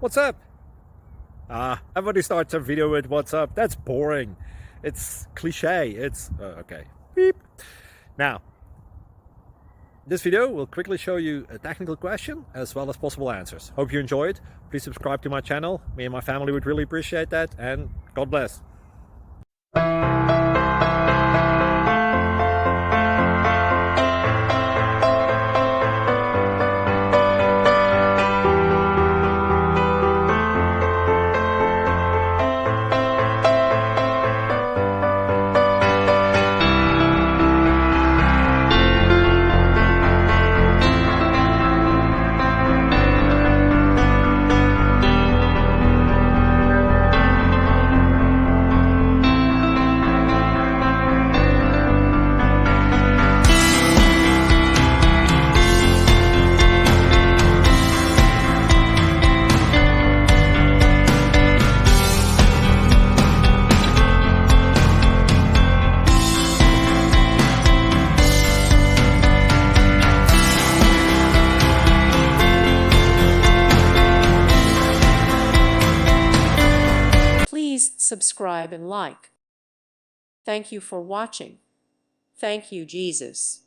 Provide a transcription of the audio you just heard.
What's up? Everybody starts a video with what's up. That's boring. It's cliche. It's okay. Beep. Now, this video will quickly show you a technical question as well as possible answers. Hope you enjoy it. Please subscribe to my channel. Me and my family would really appreciate that, and God bless. Please subscribe and like. Thank you for watching. Thank you, Jesus.